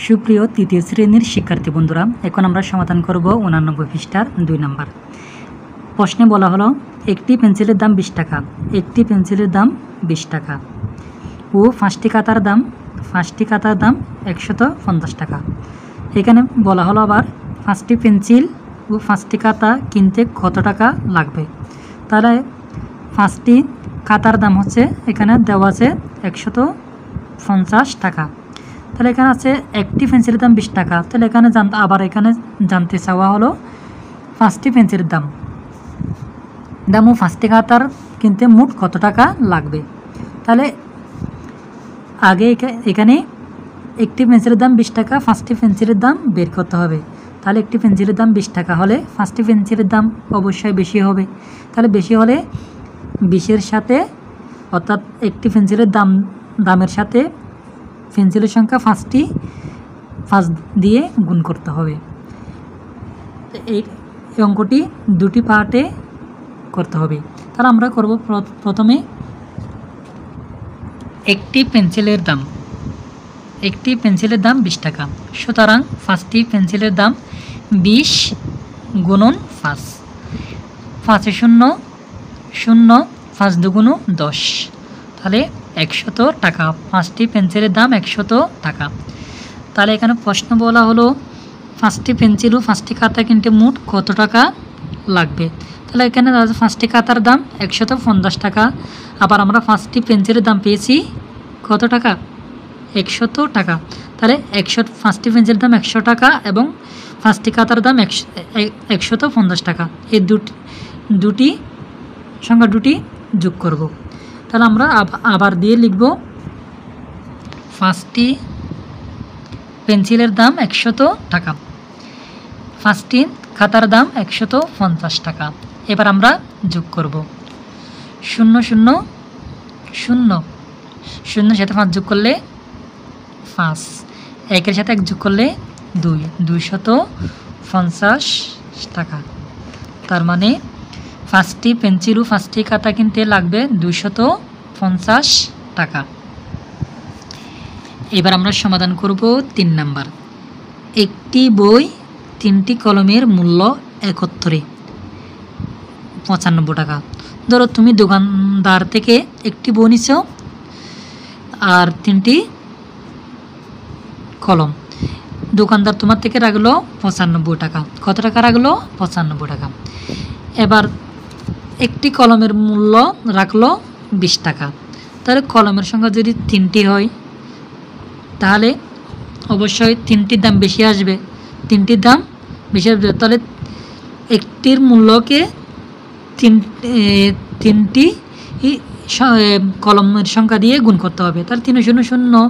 সুপ্রিয় তৃতীয় শ্রেণীর শিক্ষার্থী বন্ধুরা, এখন আমরা সমাধান করব 89 পৃষ্ঠার 2 নম্বর প্রশ্নে। বলা হলো একটি পেন্সিলের দাম 20 টাকা, একটি পেন্সিলের দাম 20 টাকা ও 5টি খাতার দাম 150 টাকা। এখানে বলা হলো আবার 5টি পেন্সিল ও 5টি খাতা কিনতে কত টাকা লাগবে। তাহলে 5টি খাতার দাম হচ্ছে, এখানে দেওয়া আছে 150 টাকা। তাহলে এখানে আছে একটি পেন্সিলের দাম 20 টাকা। তাহলে এখানে জানতে চাওয়া হলো 5টি পেন্সিলের দাম ও 5টি খাতার কিনতে মোট কত টাকা লাগবে। তাহলে আগে এখানে একটি পেন্সিলের দাম 20 টাকা, 5টি পেন্সিলের দাম বের করতে হবে। তাহলে একটি পেন্সিলের দাম 20 টাকা হলে 5টি পেন্সিলের দাম অবশ্যই বেশি হবে। তাহলে বেশি হলে 20-এর সাথে, অর্থাৎ একটি পেন্সিলের দামের সাথে পেন্সিলের সংখ্যা 5 দিয়ে গুণ করতে হবে। এই অঙ্কটি দুটি পার্টে করতে হবে। তাহলে আমরা করব প্রথমে একটি পেন্সিলের দাম 20 টাকা। সুতরাং 5টি পেন্সিলের দাম 20 গুণন 5, 5 শূন্য শূন্য, 5 দুগুণ 10, তাহলে 100 টাকা। 5টি পেন্সিলের দাম 100 টাকা। তাহলে এখানে প্রশ্ন বলা হলো 5টি পেন্সিল ও 5টি খাতা কিনতে মোট কত টাকা লাগবে। তাহলে এখানে 5টি খাতার দাম 150 টাকা। আবার আমরা 5টি পেন্সিলের দাম পেয়েছি কত টাকা, 100 টাকা। তাহলে 5টি পেন্সিলের দাম 100 টাকা এবং 5টি খাতার দাম 150 টাকা। এই দুটি সংখ্যা যোগ করব। তাহলে আমরা আবার দিয়ে লিখব 5টি পেন্সিলের দাম 100 টাকা, 5টি খাতার দাম 150 টাকা। এবার আমরা যোগ করব 0 0 0, 0 সাথে 5 যোগ করলে 5, 1-এর সাথে 1 যোগ করলে 2, 250 টাকা। তার মানে 5টি পেন্সিল ও 5টি খাতা কিনতে লাগবে 250 টাকা। এবার আমরা সমাধান করব 3 নাম্বার। একটি বই 3টি কলমের মূল্য একত্রে 95 টাকা। ধরো তুমি দোকানদার থেকে একটি বই নিছ আর 3টি কলম। দোকানদার তোমার থেকে রাখলো 95 টাকা। কত টাকা রাখলো? 95 টাকা। এবার একটি কলমের মূল্য রাখলো 20 টাকা। তাহলে কলমের সংখ্যা যদি 3টি হয় তাহলে অবশ্যই 3টির দাম বেশি আসবে, 3টির দাম বেশি আসবে। তাহলে একটির মূল্যকে 3টি কলমের সংখ্যা দিয়ে গুণ করতে হবে। তাহলে 3 0 0,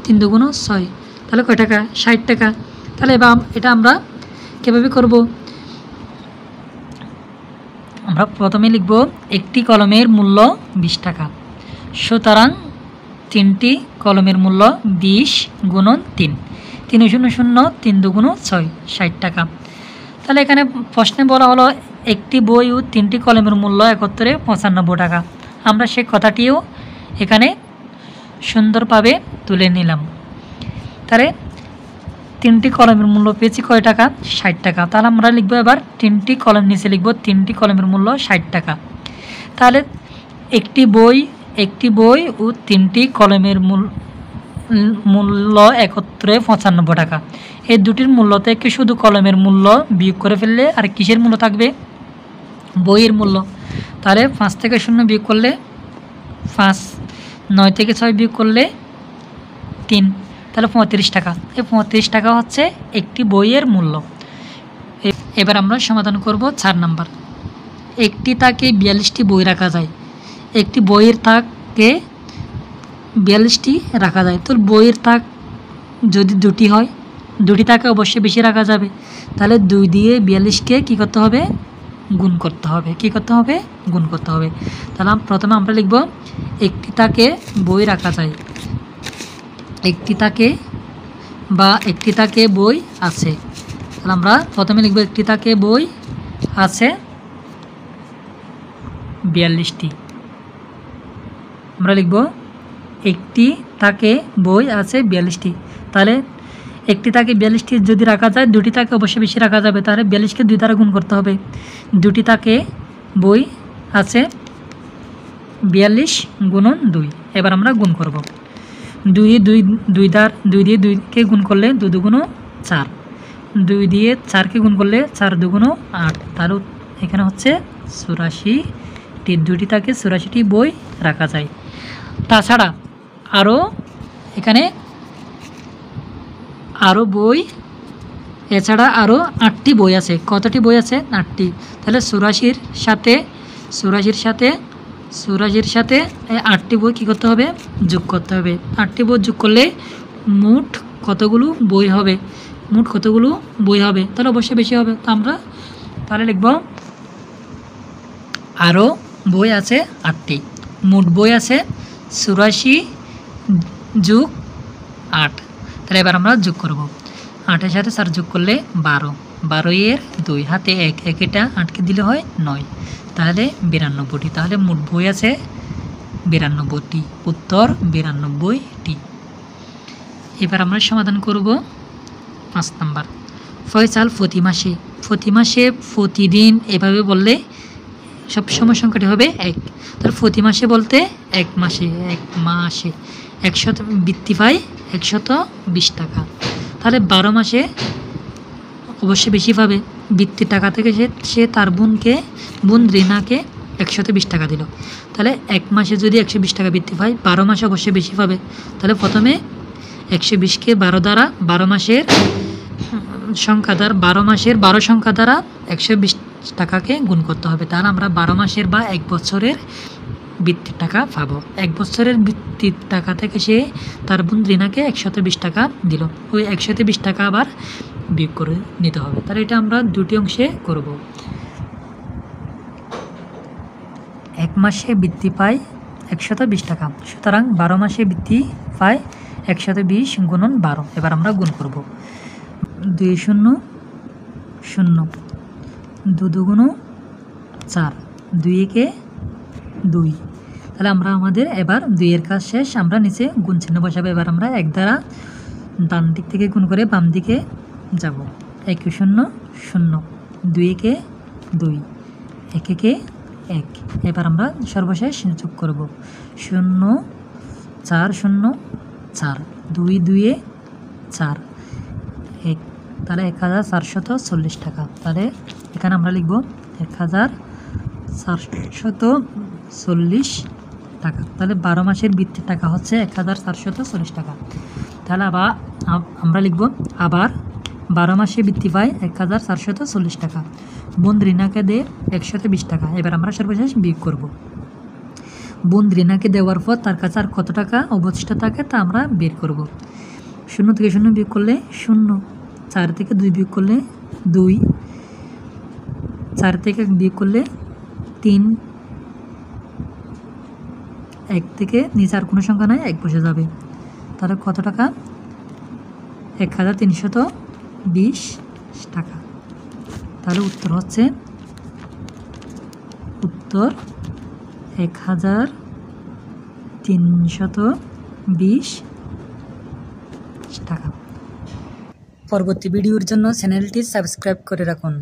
3 দুগুণ 6, তাহলে কয় টাকা? 60 টাকা। তাহলে এবার এটা আমরা কীভাবে করব? আমরা প্রথমে লিখব একটি কলমের মূল্য 20 টাকা। সুতরাং 3টি কলমের মূল্য 20 গুণন 3, 3 0 0, 3 দুগুণ 6, 60 টাকা। তাহলে এখানে প্রশ্নে বলা হলো একটি বই ও 3টি কলমের মূল্য একত্রে 95 টাকা। আমরা সেই কথাটিও এখানে সুন্দরভাবে তুলে নিলাম। তাহলে 3টি কলমের মূল্য পেয়েছি কয় টাকা? 60 টাকা। তাহলে আমরা লিখব এবার 3টি কলম নিচে লিখব 3টি কলমের মূল্য 60 টাকা। তাহলে একটি বই ও 3টি কলমের মূল্য একত্রে 95 টাকা। এই দুটির মূল্য থেকে শুধু কলমের মূল্য বিয়োগ করে ফেললে আর কিসের মূল্য থাকবে? বইয়ের মূল্য। তাহলে 5 থেকে 0 বিয়োগ করলে 5, 9 থেকে 6 বিয়োগ করলে 3, তাহলে 35 টাকা। এই 35 টাকা হচ্ছে একটি বইয়ের মূল্য। এবার আমরা সমাধান করব 4 নাম্বার। একটি তাকে 42টি বই রাখা যায়। একটি বইয়ের তাকে 42টি রাখা যায়। তো বইয়ের তাক যদি 2টি হয়, 2টি তাকে অবশ্যই বেশি রাখা যাবে। তাহলে 2 দিয়ে 42কে কী করতে হবে? গুণ করতে হবে। কী করতে হবে? গুণ করতে হবে। তাহলে প্রথমে আমরা লিখব একটি তাকে বই রাখা যায়। একটি তাকে বই আছে। তাহলে আমরা প্রথমে লিখব একটি তাকে বই আছে 42টি। আমরা লিখব একটি তাকে বই আছে 42টি। তাহলে একটি তাকে 42টি যদি রাখা যায়, দুটি তাকে অবশ্যই বেশি রাখা যাবে, তাহলে 42কে 2 দ্বারা গুণ করতে হবে। দুটি তাকে বই আছে 42 গুণন 2। এবার আমরা গুণ করব। 2 দিয়ে 2কে গুণ করলে 2 দুগুণ 4, 2 দিয়ে 4কে গুণ করলে 4 দুগুণ 8। তাহলে এখানে হচ্ছে 84টি, দুটি তাকে 84টি বই রাখা যায়। তাছাড়া আরও এখানে বই, এছাড়া আরও 8টি বই আছে। কতটি বই আছে? 8টি। তাহলে 84-র সাথে 8টি বই কী করতে হবে? যোগ করতে হবে। 8টি বই যোগ করলে মোট কতগুলো বই হবে? তাহলে অবশ্যই বেশি হবে। তো আমরা তাহলে লিখব আরও বই আছে 8টি, মোট বই আছে 84 যোগ 8। তাহলে এবার আমরা যোগ করব। 8-এর সাথে 4 যোগ করলে 12, 12-এর 2 হাতে 1, 1-টা 8কে দিলে হয় 9, তাহলে 92টি। তাহলে মোট বই আছে 92টি, উত্তর 92টি। এবার আমরা সমাধান করব 5 নাম্বার। ফয়সাল প্রতি মাসে প্রতিদিন এভাবে বললে সবসময় সংখ্যাটি হবে 1। তাহলে প্রতি মাসে বলতে এক মাসে 100 বৃত্তি পায় 120 টাকা। তাহলে 12 মাসে অবশ্যই বেশি পাবে। বৃত্তির টাকা থেকে সে তার বোন রিনাকে 120 টাকা দিল। তাহলে এক মাসে যদি 120 টাকা বৃত্তি পায়, 12 মাসে অবশ্যই বেশি পাবে। তাহলে প্রথমে 120কে 12 দ্বারা 12 মাসের 12 সংখ্যা দ্বারা 120 টাকাকে গুণ করতে হবে। তাহলে আমরা 12 মাসের বা 1 বছরের বৃত্তির টাকা পাবো। 1 বছরের বৃত্তির টাকা থেকে সে তার বোন রিনাকে 120 টাকা দিল। ওই 120 টাকা আবার বিয়োগ করে নিতে হবে। তাহলে এটা আমরা দুটি অংশে করব। 1 মাসে বৃত্তি পায় 120 টাকা, সুতরাং 12 মাসে বৃত্তি পায় 120 গুণন 12। এবার আমরা গুণ করব। 2 0 0, 2 দুগুণ 4, 2 একে 2। তাহলে আমরা আমাদের এবার 2 এর কাজ শেষ। আমরা নিচে গুণ চিহ্ন বসাবো। এবার আমরা 1 দ্বারা ডান দিক থেকে গুণ করে বাম দিকে যাব। 1 0 0, 2 একে 2, 1 একে 1। এবার আমরা সর্বশেষ যোগ করব। 0 4 0 4, 2 2 এ 4, 1। তাহলে 1440 টাকা। তাহলে এখানে আমরা লিখব 1440 টাকা। তাহলে 12 মাসের বৃত্তির টাকা হচ্ছে 1440 টাকা। তাহলে আবার আমরা লিখব আবার 12 মাসে বৃত্তি পায় 1440 টাকা। বোন রিনাকে দেয় 120 টাকা। এবার আমরা সর্বশেষ বিয়োগ করব। বোন রিনাকে দেওয়ার পর তার কাছে আর কত টাকা অবশিষ্ট থাকে তা আমরা বের করব। 0 থেকে 0 বিয়োগ করলে 0, 4 থেকে 2 বিয়োগ করলে 2, 4 থেকে 1 বিয়োগ করলে 3, 1 থেকে নিচে আর কোনো সংখ্যা নাই, 1 বসে যাবে। তাহলে কত টাকা? 1320 টাকা। তাহলে উত্তর হচ্ছে 1320 টাকা। পরবর্তী ভিডিওর জন্য চ্যানেলটি সাবস্ক্রাইব করে রাখুন।